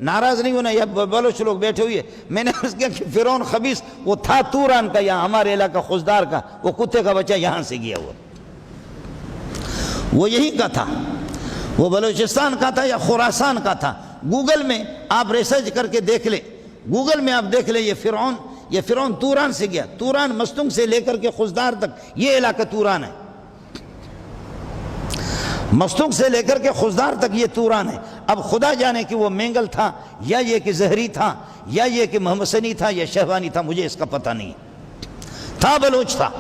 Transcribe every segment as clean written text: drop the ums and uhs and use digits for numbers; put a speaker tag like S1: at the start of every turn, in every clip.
S1: ناراض نہیں ہونا، یہ بلوچ لوگ بیٹھے ہوئے، میں نے عرض کیا کہ فرعون خبیث وہ تھا توران کا، یہاں ہمارے علاقہ خزدار کا، وہ کتے کا بچہ یہاں سے گیا ہوا، وہ یہی کا تھا، وہ بلوچستان کا تھا یا خراسان کا تھا۔ گوگل میں آپ ریسرچ کر کے دیکھ لیں، گوگل میں آپ دیکھ لیں یہ فرعون توران سے گیا، توران مستنگ سے لے کر کے خزدار تک یہ علاقہ توران ہے، مستنگ سے لے کر کے خزدار تک یہ توران ہے۔ اب خدا جانے کہ وہ مینگل تھا یا یہ کہ زہری تھا یا یہ کہ محمد سنی تھا یا شہوانی تھا، مجھے اس کا پتہ نہیں تھا، بلوچ تھا۔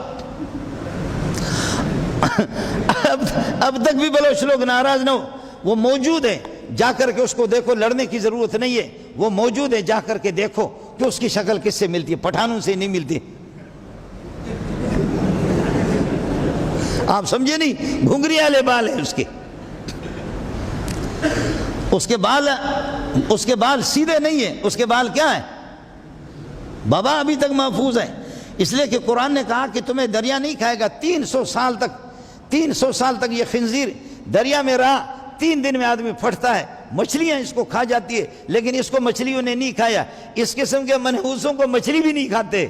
S1: اب تک بھی بلوچ لوگ ناراض نہ ہو، وہ موجود ہے، جا کر کے اس کو دیکھو، لڑنے کی ضرورت نہیں ہے، وہ موجود ہے، جا کر کے دیکھو کہ اس کی شکل کس سے ملتی ہے، پٹھانوں سے نہیں ملتی، آپ سمجھے نہیں، گھنگری والے بال ہیں اس کے بال سیدھے نہیں ہیں، اس کے بال کیا ہیں، بابا ابھی تک محفوظ ہے، اس لیے کہ قرآن نے کہا کہ تمہیں دریا نہیں کھائے گا۔ 300 سال تک یہ خنزیر دریا میں رہا، 3 دن میں آدمی پھٹتا ہے، مچھلیاں اس کو کھا جاتی ہے، لیکن اس کو مچھلیوں نے نہیں کھایا، اس قسم کے منحوسوں کو مچھلی بھی نہیں کھاتے۔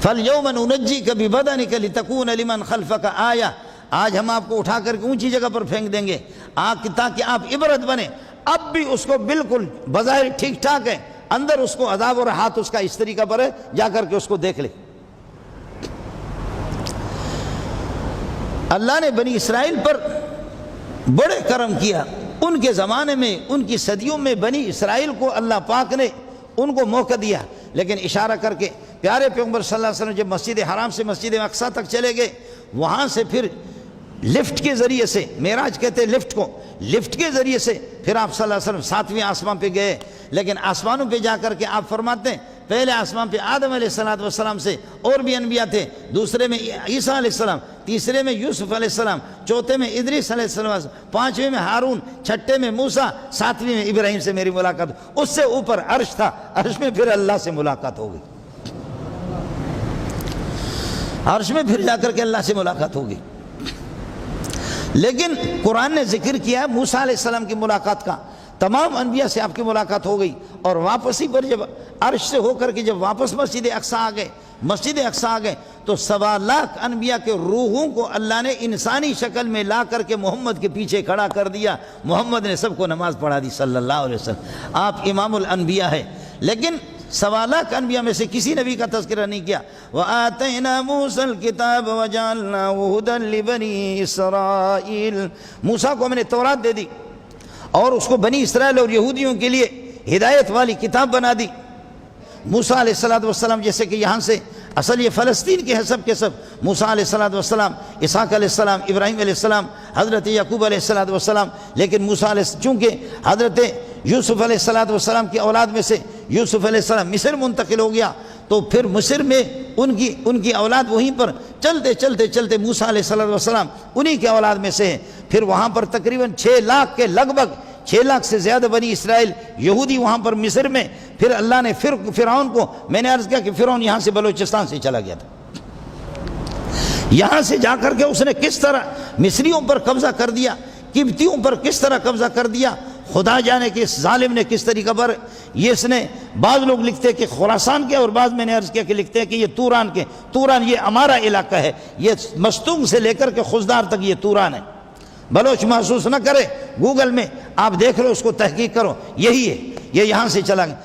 S1: فَالْيَوْمَ نُنَجِّيكَ بِبَدَنِكَ لِتَكُونَ لِمَنْ خَلْفَكَ آیَةً، آج ہم آپ کو اٹھا کر کے اونچی جگہ پر پھینک دیں گے تاکہ آپ عبرت بنے۔ اب بھی اس کو بالکل بظاہر ٹھیک ٹھاک ہے، اندر اس کو عذاب اور ہاتھ اس کا اس طریقہ پر ہے، جا کر کے اس کو دیکھ لے۔ اللہ نے بنی اسرائیل پر بڑے کرم کیا، ان کے زمانے میں، ان کی صدیوں میں بنی اسرائیل کو اللہ پاک نے ان کو موقع دیا، لیکن اشارہ کر کے پیارے پیغمبر صلی اللہ علیہ وسلم جب مسجد حرام سے مسجد اقصیٰ تک چلے گئے، وہاں سے پھر لفٹ کے ذریعے سے، معراج کہتے ہیں لفٹ کو، لفٹ کے ذریعے سے پھر آپ صلی اللہ علیہ وسلم 7ویں آسمان پہ گئے، لیکن آسمانوں پہ جا کر کے آپ فرماتے ہیں پہلے آسمان پہ آدم علیہ السلام سے اور بھی انبیاء تھے، دوسرے میں عیسیٰ علیہ السلام، تیسرے میں یوسف علیہ السلام، چوتھے میں ادریس علیہ السلام، 5ویں میں ہارون، 6 میں موسیٰ، 7ویں میں ابراہیم سے میری ملاقات، اس سے اوپر عرش تھا، عرش میں پھر اللہ سے ملاقات ہو گئی، عرش میں پھر جا کر کے اللہ سے ملاقات ہوگی۔ لیکن قرآن نے ذکر کیا ہے موسیٰ علیہ السلام کی ملاقات کا، تمام انبیاء سے آپ کی ملاقات ہو گئی، اور واپسی پر جب عرش سے ہو کر کے جب واپس مسجد اقصیٰ آ گئے تو 1.25 لاکھ انبیاء کے روحوں کو اللہ نے انسانی شکل میں لا کر کے محمد کے پیچھے کھڑا کر دیا، محمد نے سب کو نماز پڑھا دی صلی اللہ علیہ وسلم، آپ امام الانبیاء ہے، لیکن 1.25 لاکھ انبیاء میں سے کسی نبی کا تذکرہ نہیں کیا۔ وَآتَيْنَا مُوسَى الْكِتَابَ وَجَعَلْنَاهُ هُدًى لِبَنِي إِسْرَائِيلَ، موسیٰ کو ہم نے تورات دے دی اور اس کو بنی اسرائیل اور یہودیوں کے لیے ہدایت والی کتاب بنا دی۔ موسیٰ علیہ السلام جیسے کہ یہاں سے اصل یہ فلسطین کے سب کے سب، موسیٰ علیہ السلام، اسحاق علیہ السلام، ابراہیم علیہ السلام، حضرت یعقوب علیہ السلام، لیکن موسیٰ علیہ چونکہ حضرت یوسف علیہ السلام کی اولاد میں سے یوسف علیہ السلام مصر منتقل ہو گیا، تو پھر مصر میں ان کی اولاد وہیں پر چلتے موسیٰ علیہ السلام انہی کے اولاد میں سے ہے، پھر وہاں پر تقریباً 6 لاکھ کے لگ بھگ 6 لاکھ سے زیادہ بنی اسرائیل یہودی وہاں پر مصر میں، پھر اللہ نے پھر فرعون کو، میں نے عرض کیا کہ فرعون یہاں سے بلوچستان سے چلا گیا تھا، یہاں سے جا کر کے اس نے کس طرح مصریوں پر قبضہ کر دیا، قبطیوں پر کس طرح قبضہ کر دیا، خدا جانے کہ اس ظالم نے کس طریقہ پر یہ اس نے، بعض لوگ لکھتے کہ خراسان کے، اور بعض میں نے عرض کیا کہ لکھتے ہیں کہ یہ توران یہ ہمارا علاقہ ہے، یہ مستنگ سے لے کر کے خزدار تک یہ توران ہے، بلوچ محسوس نہ کرے، گوگل میں آپ دیکھ لو، اس کو تحقیق کرو، یہی ہے، یہ یہاں سے چلا گیا۔